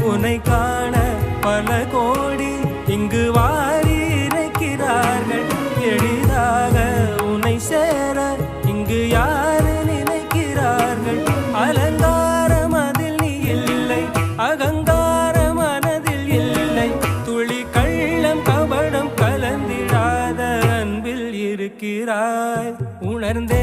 உன்னை காண பல கோடி இங்கு வாரி இறைக்கிறார்கள். எளிதாக உன்னை சேர இங்கு யாரு நினைக்கிறார்கள்? அலங்காரம் அதில் நீ இல்லை, அகங்கார மனதில் இல்லை, துளி கள்ளம் கபடம் கலந்திடாத அன்பில் இருக்கிறாய். உணர்ந்தே